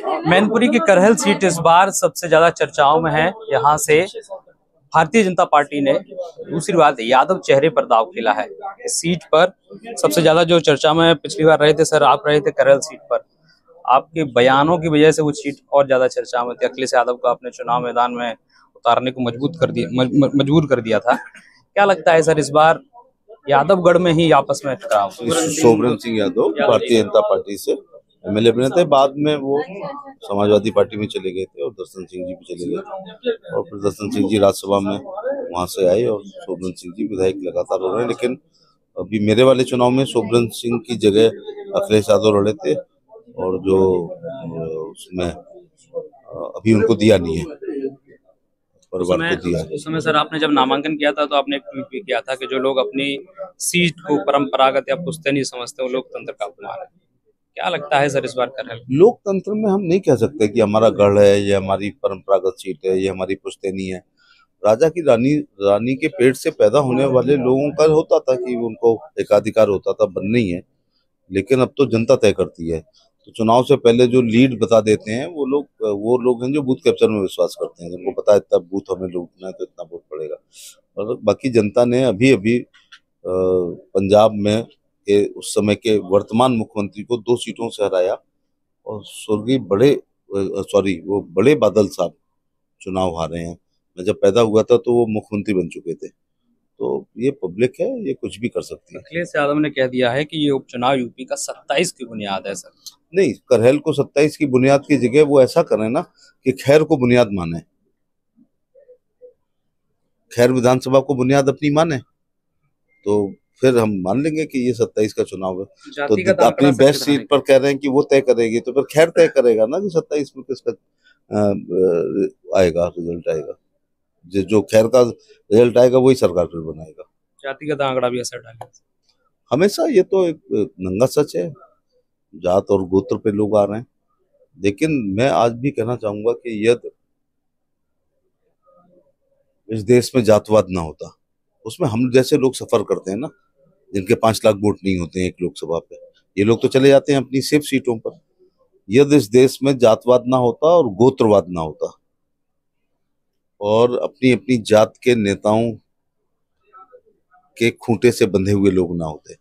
मैनपुरी की करहल सीट इस बार सबसे ज्यादा चर्चाओं में है। यहाँ से भारतीय जनता पार्टी ने दूसरी बार यादव चेहरे पर दांव खेला है। इस सीट पर सबसे ज्यादा जो चर्चा में पिछली बार रहे थे सर, आप रहे थे करहल सीट पर। आपके बयानों की वजह से वो सीट और ज्यादा चर्चा में थी। अखिलेश यादव को आपने चुनाव मैदान में उतारने को मजबूर कर दिया था। क्या लगता है सर, इस बार यादवगढ़ में ही आपस में टकराव? सोबरन सिंह यादव भारतीय जनता पार्टी से एमएलए बने थे, बाद में वो समाजवादी पार्टी में चले गए थे और दर्शन सिंह जी भी चले गए थे और फिर दर्शन सिंह जी राज्यसभा में वहां से आए और सोबरन सिंह जी विधायक लगातार हो रहे हैं। लेकिन अभी मेरे वाले चुनाव में सोबरन सिंह की जगह अखिलेश यादव लड़े थे और जो उसमें अभी उनको दिया नहीं है, परिवार को दिया। उस समय सर आपने जब नामांकन किया था तो आपने एक ट्वीट भी किया था कि जो लोग अपनी सीट को परंपरागत या पुश्तैनी समझते हैं वो लोकतंत्र का अपमान है। क्या लगता है सर इस बार करहल? लोकतंत्र में हम नहीं कह सकते कि हमारा गढ़ है, ये हमारी परंपरागत सीट है, ये हमारी पुश्तैनी है। राजा की रानी के पेट से पैदा होने वाले लोगों का होता था कि उनको एकाधिकार होता था, बनना ही है। लेकिन अब तो जनता तय करती है। तो चुनाव से पहले जो लीड बता देते हैं वो लोग हैं जो बूथ कैप्चर में विश्वास करते हैं, जिनको पता है इतना बूथ हमें लूटना है तो इतना वोट पड़ेगा। और बाकी जनता ने अभी पंजाब में के उस समय के वर्तमान मुख्यमंत्री को 2 सीटों से हराया और स्वर्गीय वो बड़े बादल साहब चुनाव हारे हैं। मैं जब पैदा हुआ था तो वो मुख्यमंत्री बन चुके थे। तो ये पब्लिक है, ये कुछ भी कर सकती है। अखिलेश यादव ने कह दिया है कि ये उपचुनाव यूपी का 27 की बुनियाद है सर। नहीं, करहल को 27 की बुनियाद की जगह वो ऐसा करें ना कि खैर को बुनियाद माने, खैर विधानसभा को बुनियाद अपनी माने, तो फिर हम मान लेंगे कि ये 27 का चुनाव है। तो अपनी बेस्ट सीट पर कह रहे हैं कि वो तय करेगी, तो फिर खैर तय करेगा ना कि 27 में किसका आएगा, रिजल्ट आएगा। जो खैर का रिजल्ट आएगा वही सरकार फिर बनाएगा। जातिगत आंकड़ा भी असर डालेगा हमेशा, ये तो एक नंगा सच है। जात और गोत्र पे लोग आ रहे हैं। लेकिन मैं आज भी कहना चाहूंगा कि यदि इस देश में जातवाद ना होता, उसमें हम जैसे लोग सफर करते हैं ना, जिनके 5 लाख वोट नहीं होते हैं एक लोकसभा पे, ये लोग तो चले जाते हैं अपनी सेफ सीटों पर। यदि इस देश में जातवाद ना होता और गोत्रवाद ना होता और अपनी अपनी जात के नेताओं के खूंटे से बंधे हुए लोग ना होते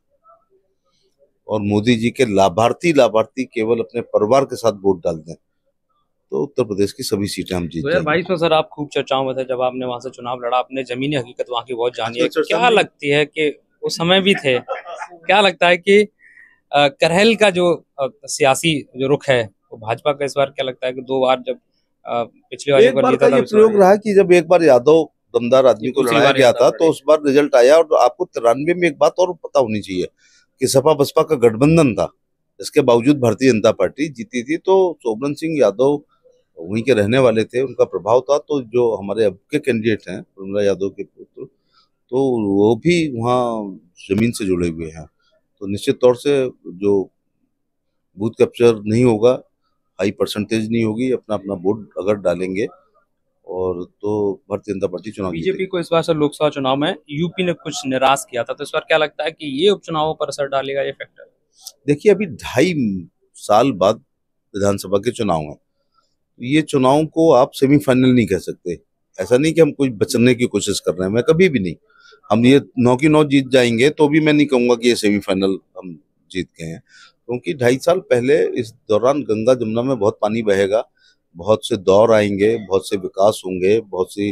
और मोदी जी के लाभार्थी केवल अपने परिवार के साथ वोट डाल दें, तो उत्तर प्रदेश की सभी सीटें हम जीत जाएंगे। 2022 में सर आप खूब चर्चाओं में थे जब आपने वहां से चुनाव लड़ा। आपने जमीनी हकीकत वहां की बहुत जानी है। क्या लगती है कि उस समय भी थे, क्या लगता है कि करहल का जो सियासी जो रुख है वो भाजपा का इस बार क्या लगता है कि 2 बार जब पिछली बार एक बार का ये प्रयोग रहा कि जब एक बार यादव दमदार आदमी को लड़ाया गया था तो उस बार रिजल्ट आया। और आपको 93 में एक बात और पता होनी चाहिए कि सपा बसपा का गठबंधन था, इसके बावजूद भारतीय जनता पार्टी जीती थी। तो सोबरन सिंह यादव वहीं के रहने वाले थे, उनका प्रभाव था। तो जो हमारे अब के कैंडिडेट हैं प्रमिला यादव के पुत्र, तो वो भी वहाँ जमीन से जुड़े हुए हैं। तो निश्चित तौर से जो बूथ कैप्चर नहीं होगा, हाई परसेंटेज नहीं होगी, अपना अपना वोट अगर डालेंगे और तो भारतीय जनता पार्टी चुनाव बीजेपी को इस बार सर लोकसभा चुनाव में यूपी ने कुछ निराश किया था, तो इस बार क्या लगता है कि ये उपचुनावों पर असर डालेगा ये फैक्टर? देखिए, अभी 2.5 साल बाद विधानसभा के चुनाव हैं। ये चुनाव को आप सेमीफाइनल नहीं कह सकते। ऐसा नहीं कि हम कुछ बचने की कोशिश कर रहे हैं, मैं कभी भी नहीं। हम ये 9 की 9 जीत जाएंगे तो भी मैं नहीं कहूंगा कि ये सेमीफाइनल हम जीत गए हैं, क्योंकि 2.5 साल पहले इस दौरान गंगा जमुना में बहुत पानी बहेगा, बहुत से दौर आएंगे, बहुत से विकास होंगे, बहुत सी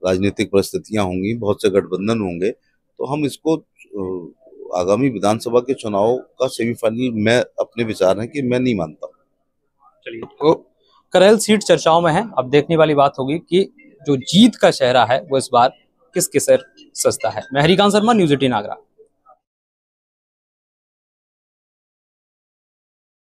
राजनीतिक परिस्थितियां होंगी, बहुत से गठबंधन होंगे। तो हम इसको आगामी विधानसभा के चुनाव का सेमीफाइनल मैं अपने विचार है कि मैं नहीं मानता। चलिए, तो करहल सीट चर्चाओं में है। अब देखने वाली बात होगी कि जो जीत का चेहरा है वो इस बार किसके सर सजता है। मैं हरिकांत शर्मा, न्यूज़ 18 आगरा।